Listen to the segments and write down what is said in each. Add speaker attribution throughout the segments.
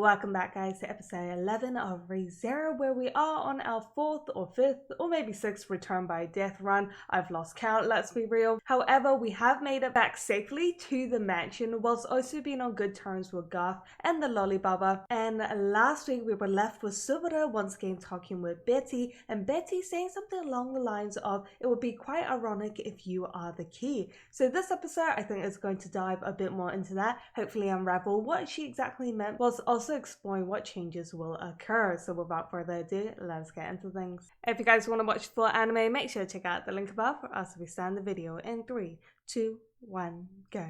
Speaker 1: Welcome back guys to episode 11 of ReZero, where we are on our 4th or 5th or maybe 6th return by death run. I've lost count, let's be real. However, we have made it back safely to the mansion whilst also being on good terms with Garth and the Lollibaba. And last week we were left with Subaru once again talking with Betty, and Betty saying something along the lines of, it would be quite ironic if you are the key. So this episode I think is going to dive a bit more into that, hopefully unravel what she exactly meant, whilst also exploring what changes will occur. So without further ado, let's get into things. If you guys want to watch full anime, make sure to check out the link above for us to start the video in 3, 2, 1, go.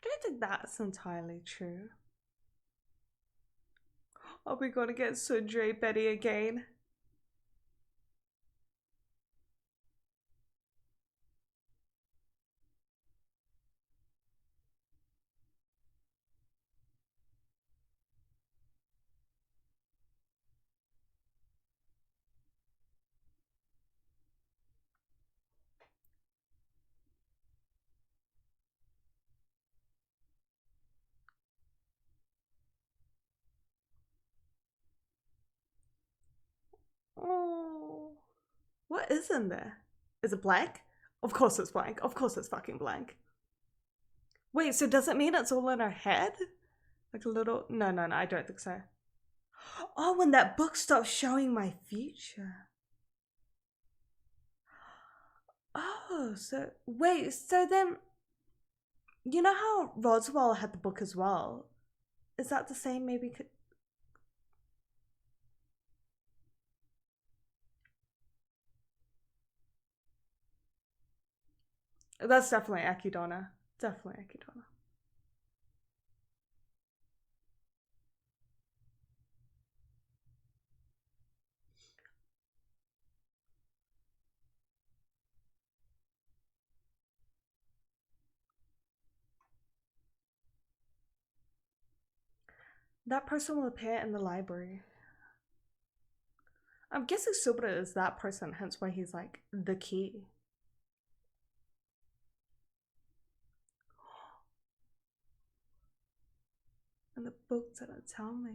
Speaker 1: I don't think that's entirely true. Are we gonna get Sundre Betty again? Oh, what is in there? Is it blank? Of course it's blank. Of course it's fucking blank. Wait, so does it mean it's all in her head? Like a little... No, I don't think so. Oh, when that book stops showing my future. Oh, so... Wait, so then... You know how Roswaal had the book as well? Is that the same maybe? That's definitely Akidona. Definitely Akidona. That person will appear in the library. I'm guessing Subaru is that person, hence why he's like the key. And the book didn't tell me.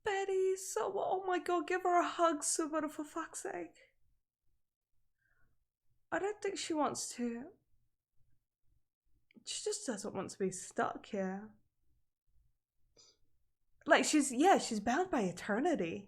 Speaker 1: Betty, so oh my god, give her a hug, Subaru, for fuck's sake. I don't think she wants to. She just doesn't want to be stuck here. Like she's bound by eternity.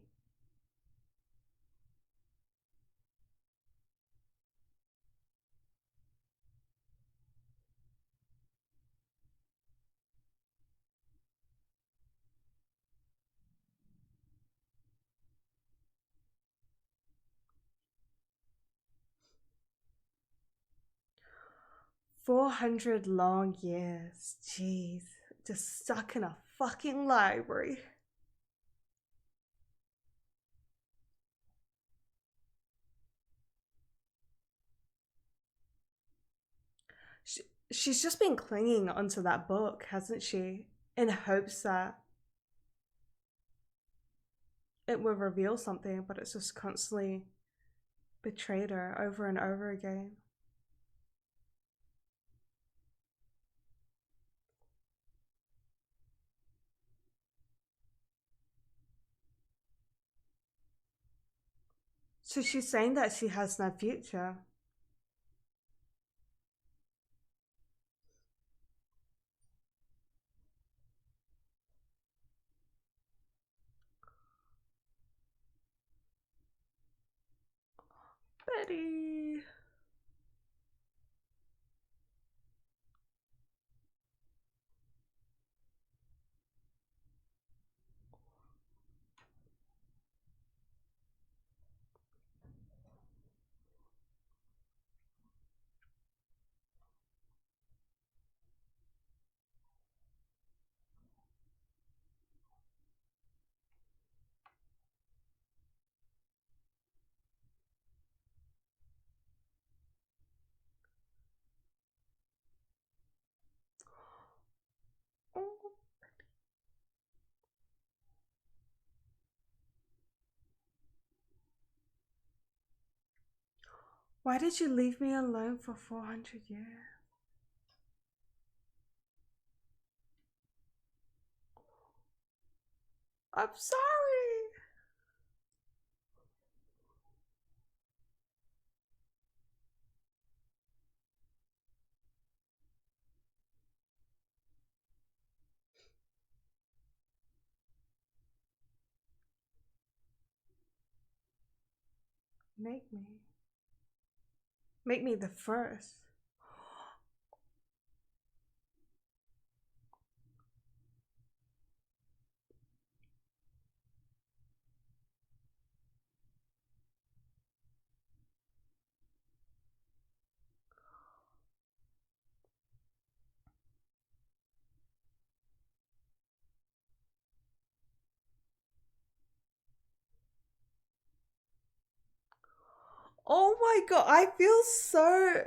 Speaker 1: $400 long years. Jeez. Just stuck in a fucking library. She's just been clinging onto that book, hasn't she? In hopes that it will reveal something, but it's just constantly betrayed her over and over again. So she's saying that she has no future. Betty. Why did you leave me alone for 400 years? I'm sorry. Make me the first. Oh my god, I feel so...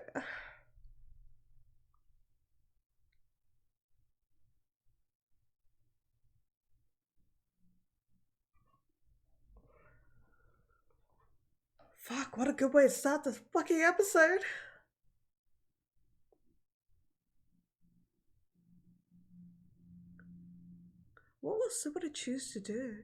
Speaker 1: Fuck, what a good way to start this fucking episode. What will Subaru choose to do?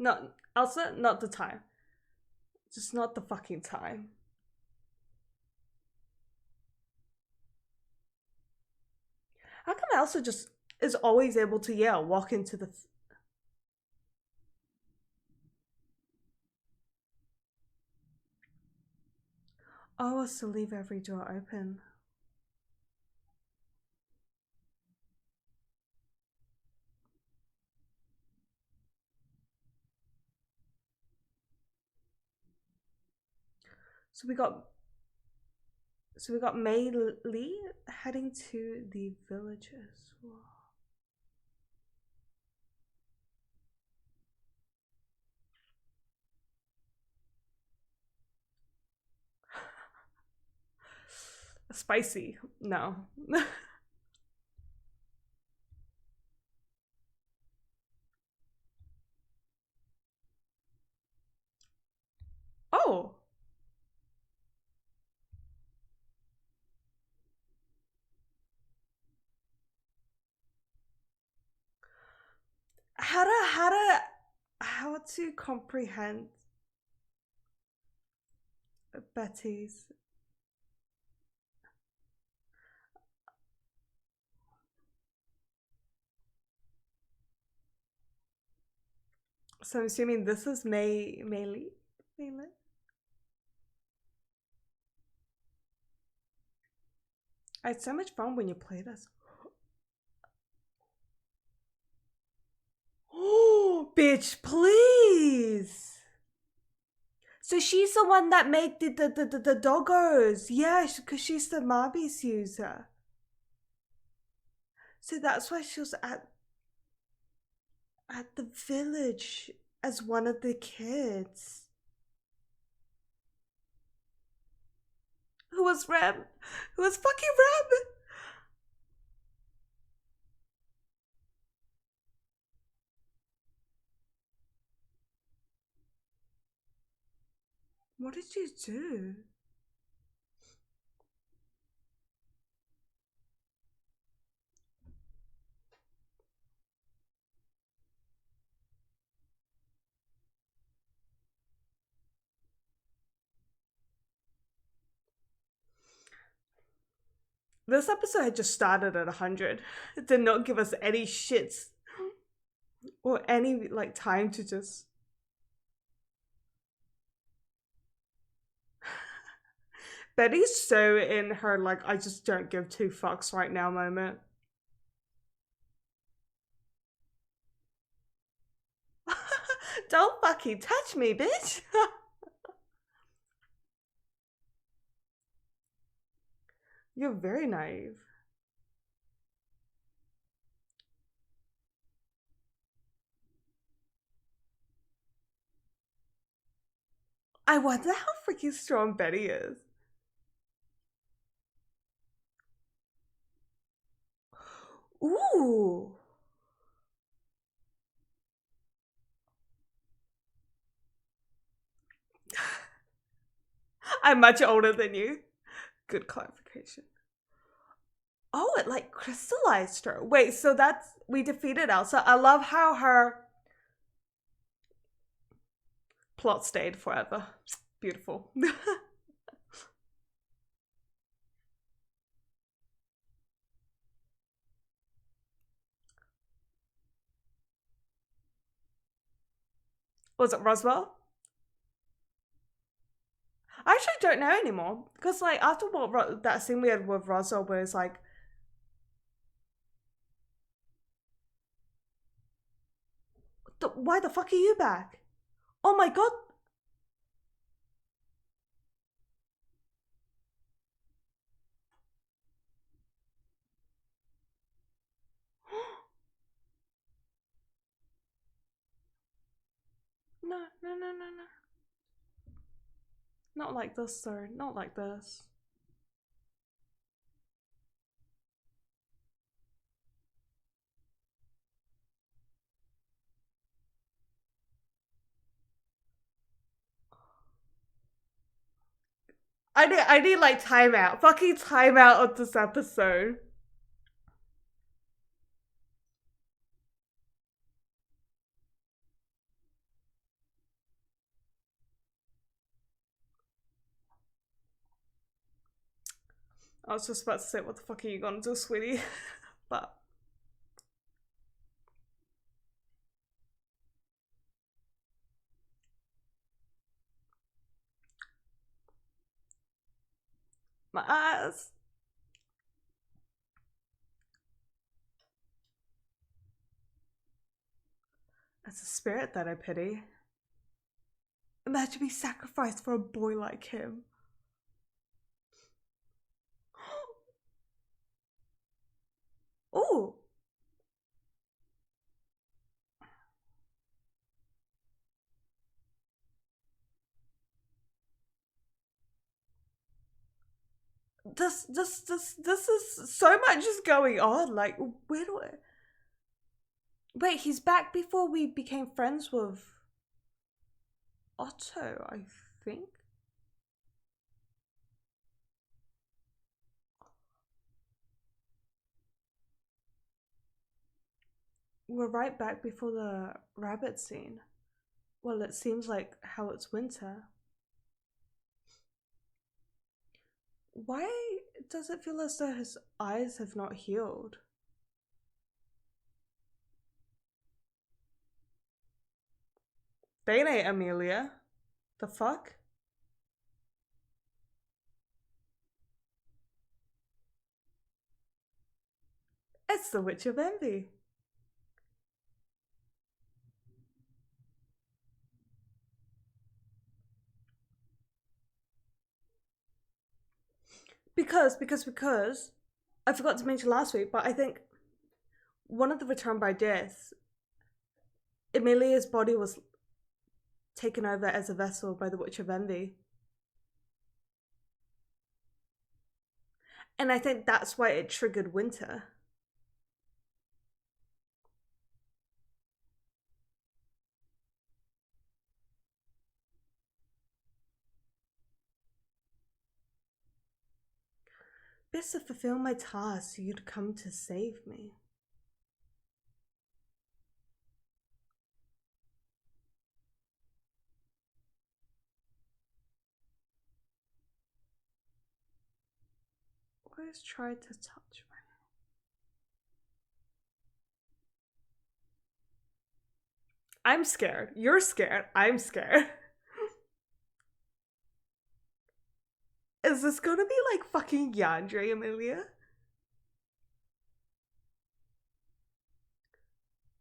Speaker 1: Not, Elsa, not the time. Just not the fucking time. How come Elsa just is always able to, yeah, walk into the... Oh, was to leave every door open. So we got Maylie heading to the villages. Whoa. Spicy. No. Oh. How to comprehend Betty's... So I'm assuming this is Maylie? I had so much fun when you played us. Oh, bitch, please. So she's the one that made the doggos. Yeah, because she's the Marby's user. So that's why she was at the village as one of the kids. Who was Rem? Who was fucking Rem? What did you do? This episode had just started at 100. It did not give us any shits or any like time to just... Betty's so in her like I just don't give two fucks right now moment. Don't fucking touch me, bitch. You're very naive. I wonder how freaking strong Betty is. Ooh. I'm much older than you. Good clarification. Oh, it like crystallized her. Wait, so we defeated Elsa. I love how her plot stayed forever. Beautiful. Was it Roswaal? I actually don't know anymore. Because, like, after that scene we had with Roswaal where it's like, why the fuck are you back? Oh my god. No, no, no, no, no. Not like this, sir. Not like this. I need like timeout. Fucking timeout of this episode. I was just about to say, what the fuck are you gonna do, sweetie? But my eyes. That's a spirit that I pity. Imagine being sacrificed for a boy like him. Ooh. This is so much is going on. Like, where do I... Wait, he's back before we became friends with Otto, I think? We're right back before the rabbit scene. Well, it seems like how it's winter. Why does it feel as though his eyes have not healed? They ain't Emilia. The fuck? It's the Witch of Envy. Because I forgot to mention last week, but I think one of the Return by Death, Emilia's body was taken over as a vessel by the Witch of Envy. And I think that's why it triggered winter. Best to fulfill my task, so you'd come to save me. Always try to touch me. I'm scared. You're scared. I'm scared. Is this gonna be like fucking Yandere, Emilia?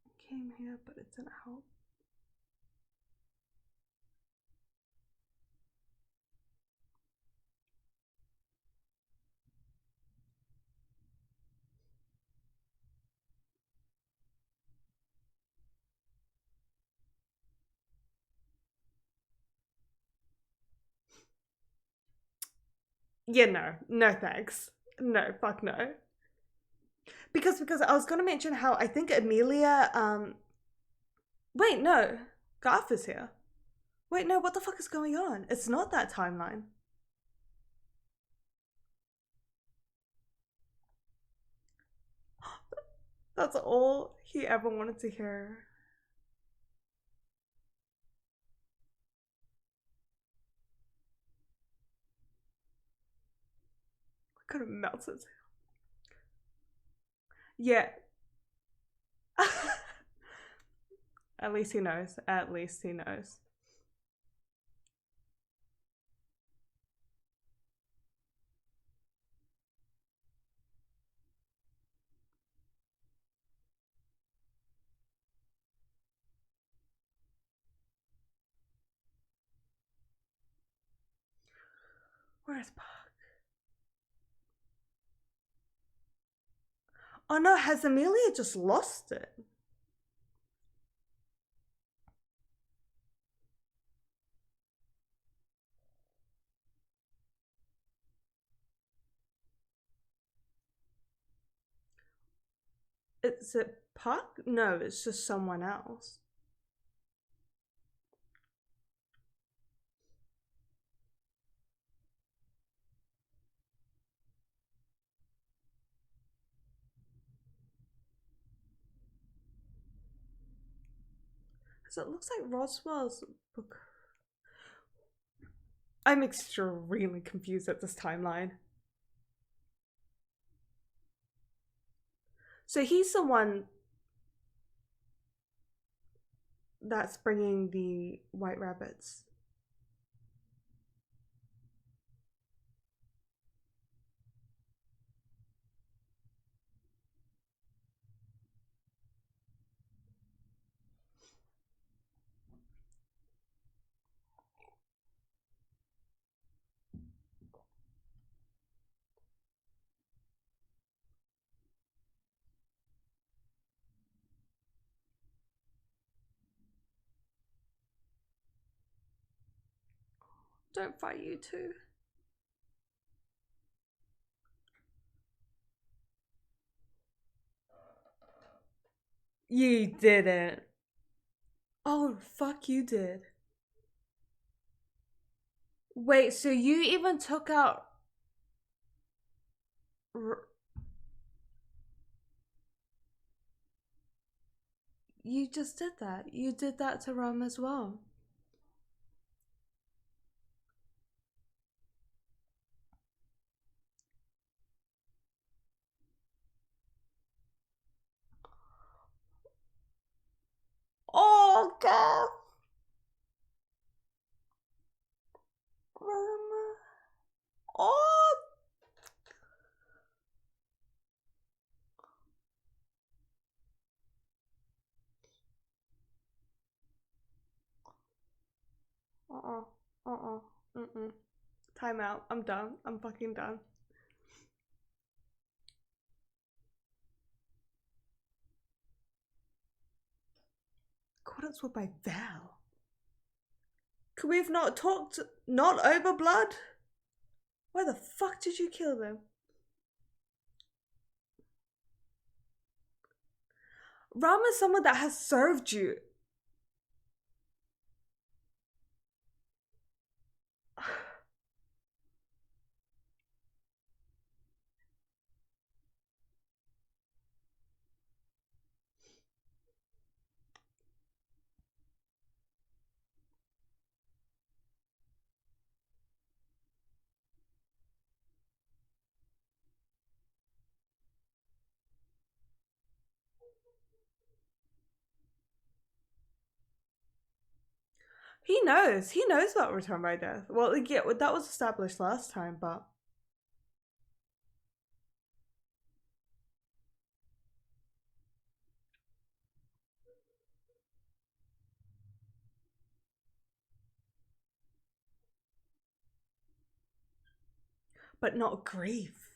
Speaker 1: I came here, but it didn't help. Yeah, no thanks. No, fuck no. Because I was gonna mention how I think Emilia, wait, no. Garth is here. Wait, no, what the fuck is going on? It's not that timeline. That's all he ever wanted to hear. I could have melted. Yeah. At least he knows. At least he knows. Where's Park? Oh no, has Emilia just lost it? Is it Park? No, it's just someone else. Because it looks like Roswaal's book. I'm extremely confused at this timeline. So he's the one that's bringing the white rabbits. Don't fight, you two. You didn't. Oh, fuck, you did. Wait, so you even took out... You just did that. You did that to Ram as well. Oh, God. Ram. Oh. Mm-mm. Time out. I'm done. I'm fucking done. Accordance with my vow. Could we have not talked? Not over blood? Why the fuck did you kill them? Ram is someone that has served you. He knows. He knows about return by death. Well, yeah, that was established last time, but not grief,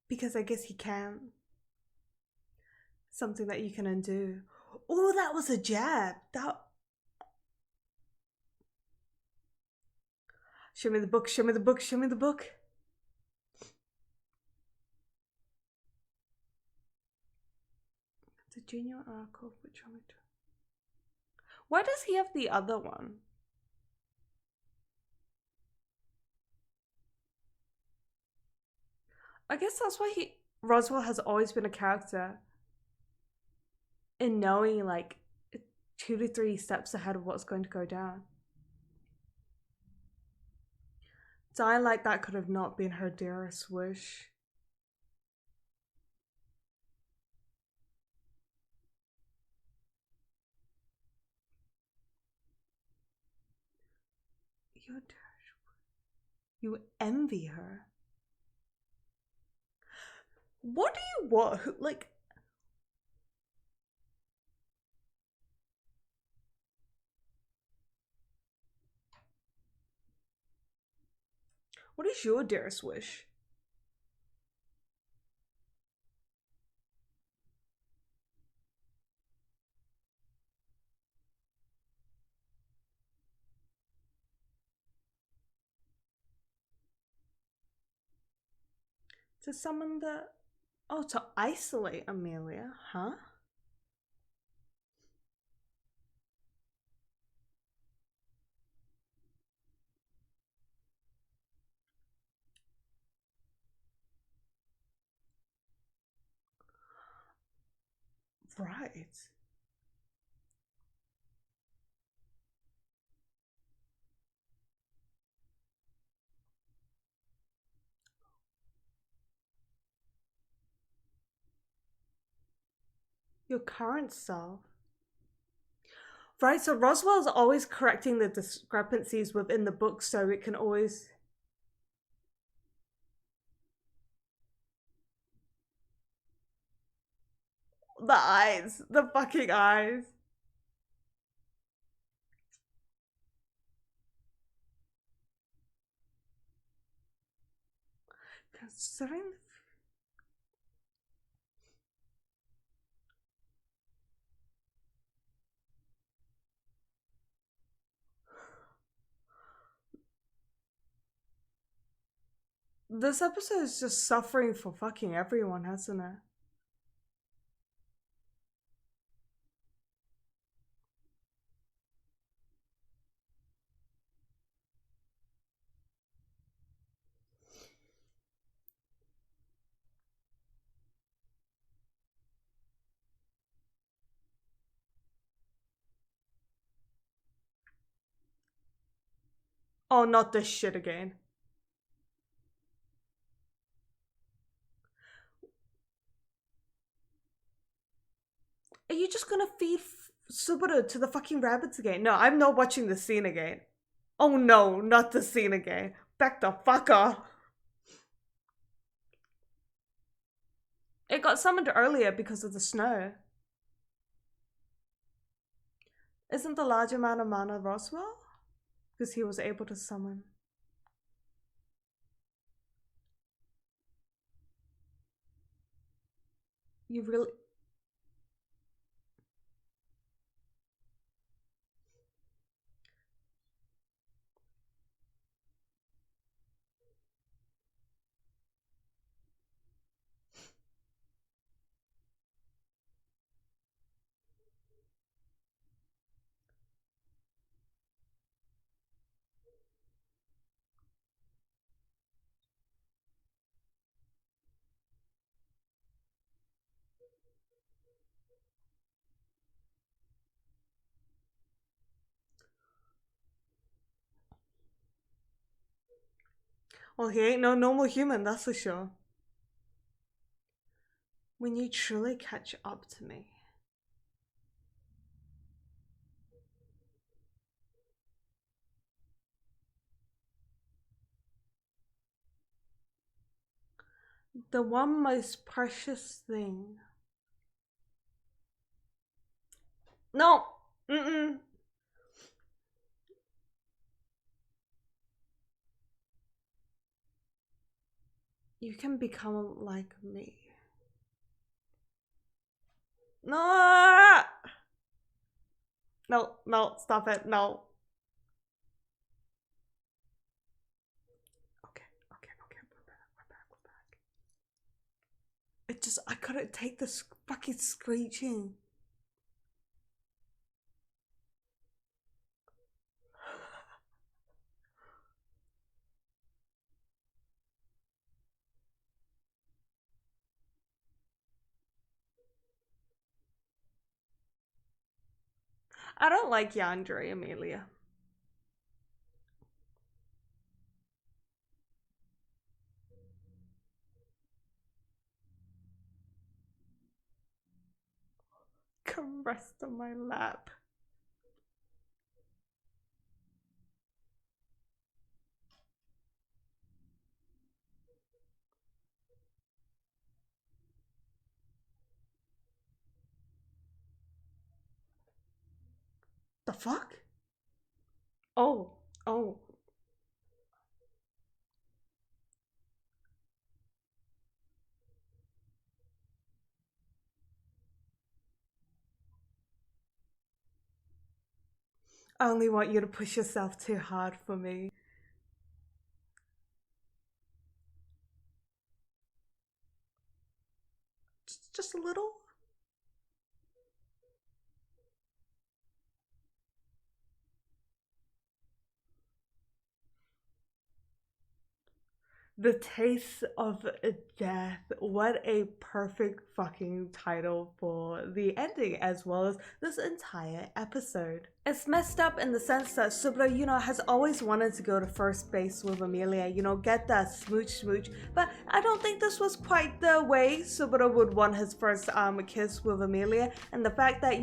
Speaker 1: because I guess he can. Something that you can undo. Oh, that was a jab. That. Show me the book. Show me the book. Show me the book. The junior article which one? Why does he have the other one? I guess that's why Roswaal has always been a character in knowing like 2 to 3 steps ahead of what's going to go down. Dying like that could have not been her dearest wish. Your dearest wish. You envy her. What do you want? Like, what is your dearest wish? To summon the... Oh, to isolate Emilia, huh? Right. Your current self. Right, so Roswaal is always correcting the discrepancies within the book so it can always... The eyes. The fucking eyes. Considering... This episode is just suffering for fucking everyone, hasn't it? Oh, not this shit again. Are you just gonna feed Subaru to the fucking rabbits again? No, I'm not watching the scene again. Oh no, not the scene again. Back the fuck off. It got summoned earlier because of the snow. Isn't the large amount of mana Roswaal? Because he was able to summon. You really... Well, he ain't no normal human, that's for sure. When you truly catch up to me. The one most precious thing. No! Mm-mm. You can become like me. No! No, no, stop it, no. Okay, we're back. It just, I couldn't take this fucking screeching. I don't like Yandere Emilia. Come rest on my lap. The fuck? Oh. I only want you to push yourself too hard for me. Just a little? The Taste of Death. What a perfect fucking title for the ending as well as this entire episode. It's messed up in the sense that Subaru, has always wanted to go to first base with Emilia, get that smooch, but I don't think this was quite the way Subaru would want his first kiss with Emilia, and the fact that,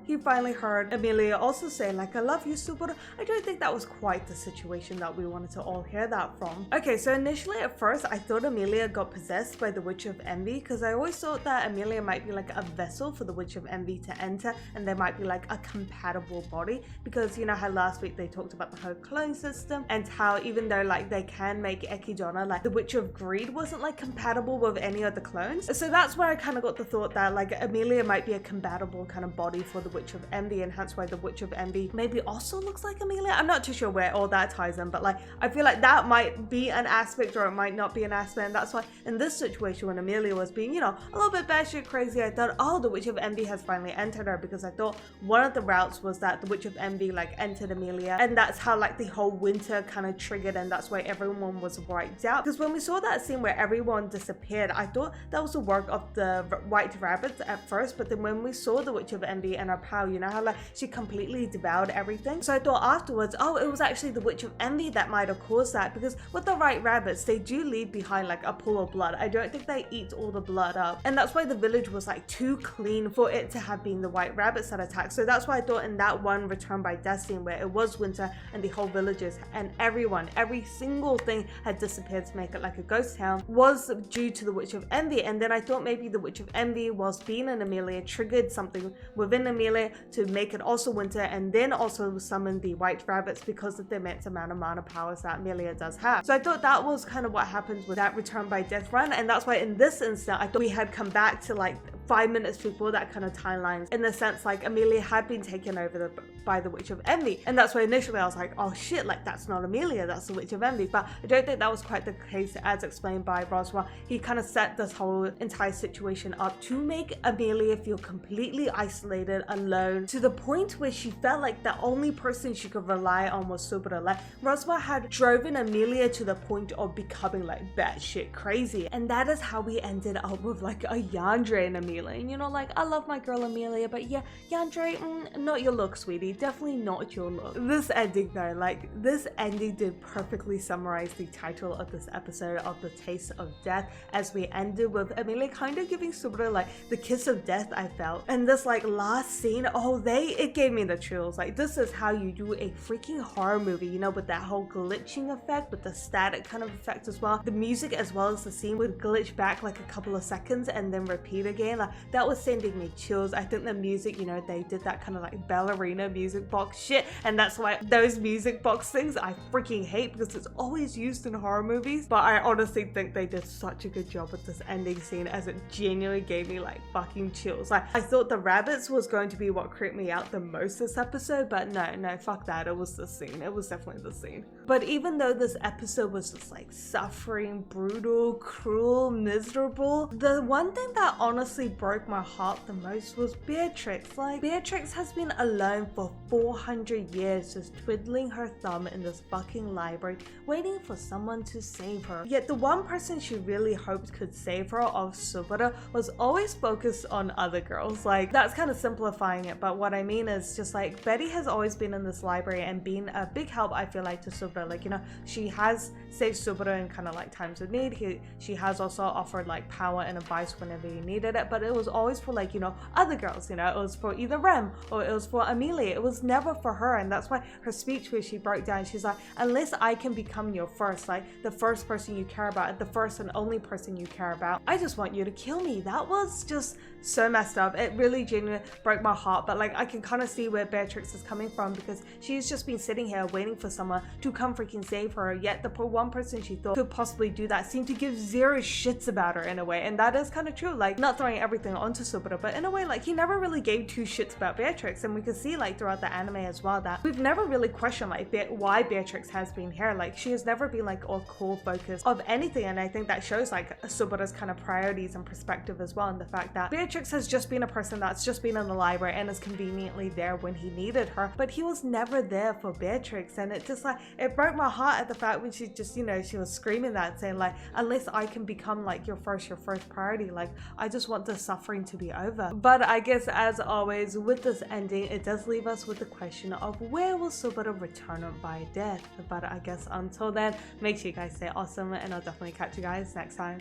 Speaker 1: he finally heard Emilia also say, like, I love you, Subaru, I don't think that was quite the situation that we wanted to all hear that from. Okay, so initially at first, I thought Emilia got possessed by the Witch of Envy, because I always thought that Emilia might be like a vessel for the Witch of Envy to enter, and there might be like a compatible body. Because how last week they talked about the whole clone system and how even though like they can make Ekidonna, like the Witch of Greed wasn't like compatible with any of the clones. So that's where I kind of got the thought that like Emilia might be a compatible kind of body for the Witch of Envy, and hence why the Witch of Envy maybe also looks like Emilia. I'm not too sure where all that ties in, but like I feel like that might be an aspect or it might not be an aspect, and that's why in this situation when Emilia was being, a little bit batshit crazy, I thought, oh, the Witch of Envy has finally entered her, because I thought one of the routes was that the Witch of Envy like entered Emilia, and that's how like the whole winter kind of triggered, and that's why everyone was wiped out. Because when we saw that scene where everyone disappeared, I thought that was the work of the white rabbits at first, but then when we saw the Witch of Envy and her power, how like she completely devoured everything, so I thought afterwards, oh, it was actually the Witch of Envy that might have caused that, because with the white rabbits, they do leave behind like a pool of blood. I don't think they eat all the blood up, and that's why the village was like too clean for it to have been the white rabbits that attacked. So that's why I thought in that one Return by Death scene where it was winter and the whole villages and every single thing had disappeared to make it like a ghost town was due to the Witch of Envy. And then I thought maybe the Witch of Envy, whilst being in Emilia, triggered something within Emilia to make it also winter, and then also summon the white rabbits because of the immense amount of mana powers that Emilia does have. So I thought that was kind of what happens with that Return by Death run, and that's why in this instant I thought we had come back to like 5 minutes before that kind of timeline, in the sense like Emilia had been taken over by the Witch of Envy, and that's why initially I was like, oh shit, like that's not Emilia, that's the Witch of Envy. But I don't think that was quite the case, as explained by Roswaal. He kind of set this whole entire situation up to make Emilia feel completely isolated, alone, to the point where she felt like the only person she could rely on was Subaru. Like Roswaal had driven Emilia to the point of becoming like batshit crazy, and that is how we ended up with like a Yandere and Emilia. And like, I love my girl Emilia, but yeah, Yandere, not your look, sweetie, definitely not your look. This ending though, like this ending did perfectly summarize the title of this episode of The Taste of Death, as we ended with Emilia kind of giving Subaru like the kiss of death, I felt. And this like last scene, it gave me the chills. Like this is how you do a freaking horror movie, with that whole glitching effect, with the static kind of effect as well. The music as well as the scene would glitch back like a couple of seconds and then repeat again. Like that was sending me chills. I think the music, they did that kind of like ballerina music box shit, and that's why those music box things I freaking hate, because it's always used in horror movies. But I honestly think they did such a good job with this ending scene, as it genuinely gave me like fucking chills. Like I thought the rabbits was going to be what creeped me out the most this episode, but no, fuck that. It was the scene. It was definitely the scene. But even though this episode was just like suffering, brutal, cruel, miserable, the one thing that honestly broke my heart the most was Beatrix. Like, Beatrix has been alone for 400 years, just twiddling her thumb in this fucking library, waiting for someone to save her. Yet the one person she really hoped could save her, of Subaru, was always focused on other girls. Like, that's kind of simplifying it, but what I mean is just like, Betty has always been in this library and been a big help, I feel like, to Subaru. Like, you know, she has saved Subaru in kind of like times of need. She has also offered like power and advice whenever he needed it, but it was always for like, you know, other girls, you know, it was for either Rem or it was for Emilia. It was never for her, and that's why her speech where she broke down, she's like, unless I can become your first, like the first person you care about, the first and only person you care about, I just want you to kill me. That was just so messed up. It really genuinely broke my heart, but like I can kind of see where Beatrix is coming from, because she's just been sitting here waiting for someone to come freaking save her, yet the one person she thought could possibly do that seemed to give zero shits about her in a way. And that is kind of true, like not throwing everything onto Subaru, but in a way like he never really gave two shits about Beatrix. And we can see like throughout the anime as well that we've never really questioned like why Beatrix has been here. Like she has never been like all core focus of anything, and I think that shows like Subaru's kind of priorities and perspective as well, and the fact that Beatrix has just been a person that's just been in the library and is conveniently there when he needed her, but he was never there for Beatrix. And it just like, it broke my heart at the fact when she just, you know, she was screaming that, saying like, unless I can become like your first priority, like I just want the suffering to be over. But I guess as always with this ending, it does leave us with the question of where will Subaru return by death. But I guess until then, make sure you guys stay awesome, and I'll definitely catch you guys next time.